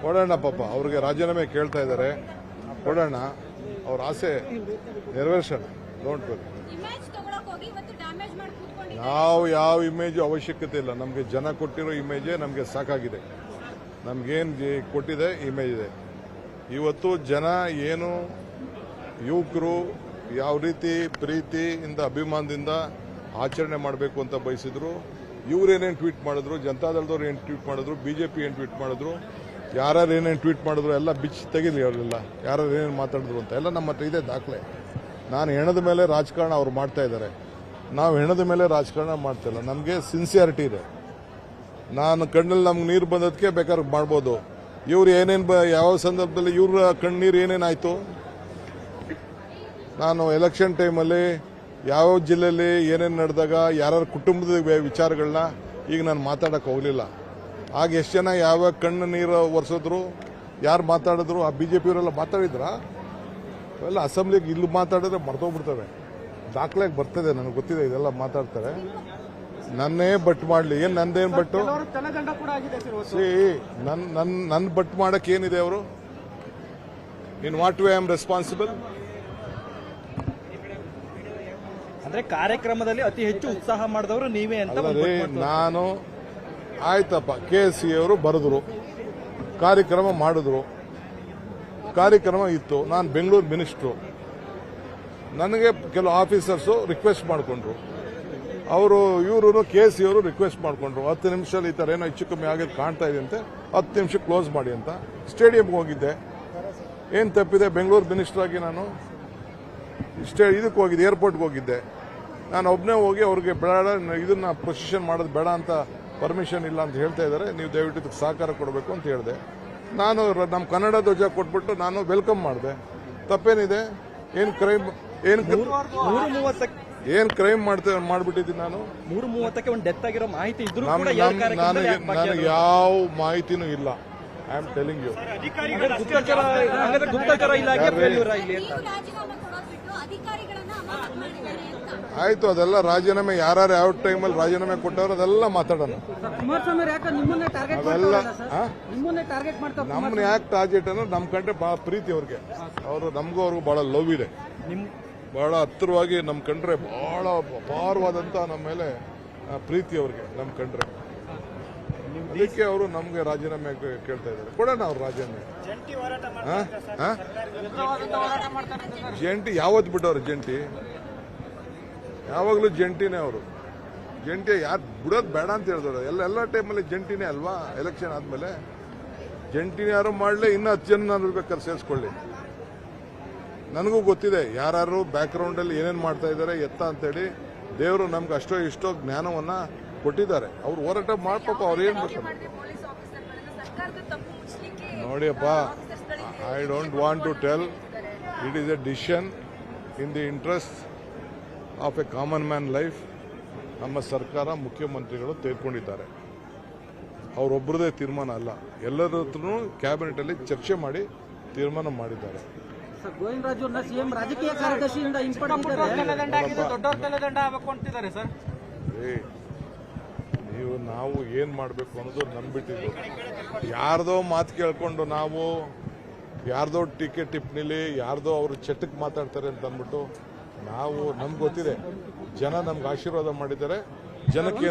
ಕೊಡೋಣ ಪಾಪ ಅವ್ರಿಗೆ ರಾಜೀನಾಮೆ ಕೇಳ್ತಾ ಇದ್ದಾರೆ, ಕೊಡೋಣ, ಅವ್ರ ಆಸೆ ನೆರವೇರ್ಸೋಣ. Don't worry. ಯಾವ ಇಮೇಜ್ ಅವಶ್ಯಕತೆ ಇಲ್ಲ. ನಮಗೆ ಜನ ಕೊಟ್ಟಿರೋ ಇಮೇಜೇ ನಮಗೆ ಸಾಕಾಗಿದೆ. ನಮ್ಗೇನು ಕೊಟ್ಟಿದೆ ಇಮೇಜ್ ಇದೆ. ಇವತ್ತು ಜನ ಏನು ಯುವಕರು ಯಾವ ರೀತಿ ಪ್ರೀತಿಯಿಂದ ಅಭಿಮಾನದಿಂದ ಆಚರಣೆ ಮಾಡಬೇಕು ಅಂತ ಬಯಸಿದ್ರು, ಇವ್ರೇನೇನು ಟ್ವೀಟ್ ಮಾಡಿದ್ರು, ಜನತಾದಳದವ್ರು ಏನು ಟ್ವೀಟ್ ಮಾಡಿದ್ರು, ಬಿಜೆಪಿ ಏನು ಟ್ವೀಟ್ ಮಾಡಿದ್ರು, ಯಾರ್ಯಾರು ಏನೇನು ಟ್ವೀಟ್ ಮಾಡಿದ್ರು ಎಲ್ಲ ಬಿಚ್ಚಿ ತೆಗಿಲಿ. ಅವರೆಲ್ಲ ಯಾರ್ಯಾರು ಏನೇನು ಮಾತಾಡಿದ್ರು ಅಂತ ಎಲ್ಲ ನಮ್ಮ ಹತ್ರ ಇದೆ ದಾಖಲೆ. ನಾನು ಹೆಣದ ಮೇಲೆ ರಾಜಕಾರಣ ಅವ್ರು ಮಾಡ್ತಾ ಇದ್ದಾರೆ, ನಾವು ಹೆಣದ ಮೇಲೆ ರಾಜಕಾರಣ ಮಾಡ್ತಿಲ್ಲ. ನಮಗೆ ಸಿನ್ಸಿಯಾರಿಟಿ ಇದೆ. ನಾನು ಕಣ್ಣಲ್ಲಿ ನಮ್ಗೆ ನೀರು ಬಂದದಕ್ಕೆ ಬೇಕಾದ್ರೆ ಮಾಡ್ಬೋದು. ಇವ್ರು ಏನೇನು ಯಾವ ಸಂದರ್ಭದಲ್ಲಿ ಇವ್ರ ಕಣ್ಣೀರು ಏನೇನಾಯ್ತು, ನಾನು ಎಲೆಕ್ಷನ್ ಟೈಮಲ್ಲಿ ಯಾವ ಜಿಲ್ಲೆಯಲ್ಲಿ ಏನೇನು ನಡೆದಾಗ ಯಾರ್ಯಾರ ಕುಟುಂಬದ ವಿಚಾರಗಳನ್ನ ಈಗ ನಾನು ಮಾತಾಡಕ್ಕೆ ಹೋಗಲಿಲ್ಲ. ಆಗ ಎಷ್ಟು ಜನ ಯಾವ ಕಣ್ಣು ನೀರು ಒರೆಸಿದ್ರು, ಯಾರು ಮಾತಾಡಿದ್ರು, ಆ ಬಿಜೆಪಿಯವರೆಲ್ಲ ಮಾತಾಡಿದ್ರಾ? ಅವೆಲ್ಲ ಅಸೆಂಬ್ಲಿಗೆ ಇಲ್ಲಿ ಮಾತಾಡಿದ್ರೆ ಮರ್ತೋಗ್ಬಿಡ್ತವೆ. ದಾಖಲೆಗೆ ಬರ್ತದೆ, ನನಗೆ ಗೊತ್ತಿದೆ, ಇದೆಲ್ಲ ಮಾತಾಡ್ತಾರೆ. ನನ್ನೇ ಬಟ್ ಮಾಡಲಿ, ಏನು ನಂದೇನು ಬಟ್ಟು? ನನ್ನ ಬಟ್ ಮಾಡಕ್ಕೆ ಏನಿದೆ ಅವರು? In what way I am responsible? ಅಂದ್ರೆ ಕಾರ್ಯಕ್ರಮದಲ್ಲಿ ಅತಿ ಹೆಚ್ಚು ಉತ್ಸಾಹ ಮಾಡಿದವರು ನೀವೇ ಅಂತ. ನಾನು ಆಯ್ತಪ್ಪ, KSC ಅವರು ಬರೆದ್ರು, ಕಾರ್ಯಕ್ರಮ ಮಾಡಿದ್ರು, ಕಾರ್ಯಕ್ರಮ ಇತ್ತು. ನಾನು ಬೆಂಗಳೂರು ಮಿನಿಸ್ಟ್ರು, ನನಗೆ ಕೆಲವು ಆಫೀಸರ್ಸು ರಿಕ್ವೆಸ್ಟ್ ಮಾಡಿಕೊಂಡ್ರು, ಇವರು KSC ಅವರು ರಿಕ್ವೆಸ್ಟ್ ಮಾಡಿಕೊಂಡ್ರು, 10 ನಿಮಿಷದಲ್ಲಿ ಈ ಥರ ಏನೋ ಹೆಚ್ಚು ಕಮ್ಮಿ ಆಗೋದು ಕಾಣ್ತಾ ಇದೆ ಅಂತೆ, 10 ನಿಮಿಷ ಕ್ಲೋಸ್ ಮಾಡಿ ಅಂತ. ಸ್ಟೇಡಿಯಂಗೆ ಹೋಗಿದ್ದೆ. ಏನು ತಪ್ಪಿದೆ? ಬೆಂಗಳೂರು ಮಿನಿಸ್ಟರ್ ಆಗಿ ನಾನು ಇದಕ್ಕೆ ಹೋಗಿದ್ದೆ, ಏರ್ಪೋರ್ಟ್ಗೆ ಹೋಗಿದ್ದೆ. ನಾನು ಒಬ್ಬನೇ ಹೋಗಿ ಅವ್ರಿಗೆ ಬೇಡ, ಇದನ್ನ ಪ್ರೊಸೆಷನ್ ಮಾಡೋದು ಬೇಡ ಅಂತ ಪರ್ಮಿಷನ್ ಇಲ್ಲ ಅಂತ ಹೇಳ್ತಾ ಇದ್ದಾರೆ, ನೀವು ದಯವಿಟ್ಟು ಇದಕ್ಕೆ ಸಹಕಾರ ಕೊಡಬೇಕು ಅಂತ ಹೇಳಿದೆ. ನಾನು ನಮ್ಮ ಕನ್ನಡ ಧ್ವಜ ಕೊಟ್ಬಿಟ್ಟು ನಾನು ವೆಲ್ಕಮ್ ಮಾಡಿದೆ. ತಪ್ಪೇನಿದೆ? ಏನು ಕ್ರೈಮ್? ಏನು ಕ್ರೈಮ್ ಮಾಡ್ಬಿಟ್ಟಿದ್ದೀನಿ ನಾನು? 3:30ಕ್ಕೆ ಒಂದು ಡೆತ್ ಆಗಿರೋ ಮಾಹಿತಿ ಇದ್ರು ನನಗೆ ಯಾವ ಮಾಹಿತಿನೂ ಇಲ್ಲ. I am telling you. ಗುಪ್ತಚರ ಇಲಾಖೆ ಆಯ್ತು, ಅದೆಲ್ಲ ರಾಜೀನಾಮೆ ಯಾರು ಯಾವ ಟೈಮಲ್ಲಿ ರಾಜೀನಾಮೆ ಕೊಟ್ಟವ್ರು ಅದೆಲ್ಲ ಮಾತಾಡೋಣ. ಅದೆಲ್ಲ ನಮ್ಮನ್ನ ಯಾಕೆ ಟಾರ್ಗೆಟ್ ಅನ್ನೋ ನಮ್ಮ ಕಂಡ್ರೆ ಬಹಳ ಪ್ರೀತಿ ಅವ್ರಿಗೆ. ಅವರು ನಮಗೂ ಅವ್ರಿಗೂ ಬಹಳ ಲವ್ ಇದೆ, ಬಹಳ ಹತ್ತಿರವಾಗಿ ನಮ್ಮ ಕಂಡ್ರೆ ಬಹಳ ಅಪಾರವಾದಂತ ನಮ್ಮ ಮೇಲೆ ಪ್ರೀತಿ ಅವ್ರಿಗೆ ನಮ್ಮ ಕಂಡ್ರೆ. ಅದಕ್ಕೆ ಅವರು ನಮ್ಗೆ ರಾಜೀನಾಮೆ ಕೇಳ್ತಾ ಇದ್ದಾರೆ. ಕೊಡೋಣ ಅವ್ರ ರಾಜೀನಾಮೆ. ಜಂಟಿ ಯಾವತ್ತು ಬಿಟ್ಟವ್ರು? ಜಂಟಿ ಯಾವಾಗಲೂ ಜಂಟಿನೇ ಅವರು. ಜಂಟಿ ಯಾರು ಬಿಡೋದು ಬೇಡ ಅಂತ ಹೇಳಿದ್ರು. ಎಲ್ಲ ಟೈಮಲ್ಲಿ ಜಂಟಿನೇ ಅಲ್ವಾ? ಎಲೆಕ್ಷನ್ ಆದ್ಮೇಲೆ ಜಂಟಿನ ಯಾರು ಮಾಡಲಿ, ಇನ್ನೂ 10 ಜನ ನಾನು ಬೇಕಾದ್ರೆ ಸೇರಿಸ್ಕೊಳ್ಳಿ. ನನಗೂ ಗೊತ್ತಿದೆ ಯಾರು ಬ್ಯಾಕ್ಗ್ರೌಂಡ್ ಅಲ್ಲಿ ಏನೇನು ಮಾಡ್ತಾ ಇದ್ದಾರೆ ಎತ್ತ ಅಂತೇಳಿ. ದೇವರು ನಮ್ಗೆ ಅಷ್ಟೋ ಇಷ್ಟೋ ಜ್ಞಾನವನ್ನ ಕೊಟ್ಟಿದ್ದಾರೆ. ಅವ್ರು ಹೋರಾಟ ಮಾಡ್ಬೇಕು. ಅವ್ರು ಏನ್ ಬೇಕು ನೋಡಿಯಪ್ಪ, I don't want to tell. It is a decision in the interest of a common man life. ನಮ್ಮ ಸರ್ಕಾರ, ಮುಖ್ಯಮಂತ್ರಿಗಳು ತೆಗೆದುಕೊಂಡಿದ್ದಾರೆ. ಅವರೊಬ್ಬರದೇ ತೀರ್ಮಾನ ಅಲ್ಲ, ಎಲ್ಲರ ಹತ್ರನೂ ಕ್ಯಾಬಿನೆಟ್ ಅಲ್ಲಿ ಚರ್ಚೆ ಮಾಡಿ ತೀರ್ಮಾನ ಮಾಡಿದ್ದಾರೆ. ಗೋವಿಂದರಾಜು ಸಿಎಂ ರಾಜಕೀಯ ಕಾರ್ಯದರ್ಶಿಯಿಂದ ನೀವು ನಾವು ಏನ್ ಮಾಡಬೇಕು ಅನ್ನೋದು ನಂಬಿಟ್ಟಿದ್ದು. ಯಾರ್ದೋ ಮಾತು ಕೇಳ್ಕೊಂಡು ನಾವು ಯಾರ್ದೋ ಟೀಕೆ ಟಿಪ್ಪಣಿಲಿ ಯಾರ್ದೋ ಅವರು ಚಟಕ್ಕೆ ಮಾತಾಡ್ತಾರೆ ಅಂತ ಅಂದ್ಬಿಟ್ಟು ನಾವು, ನಮ್ಗೆ ಗೊತ್ತಿದೆ ಜನ ನಮ್ಗೆ ಆಶೀರ್ವಾದ ಮಾಡಿದ್ದಾರೆ. ಜನಕ್ಕೆ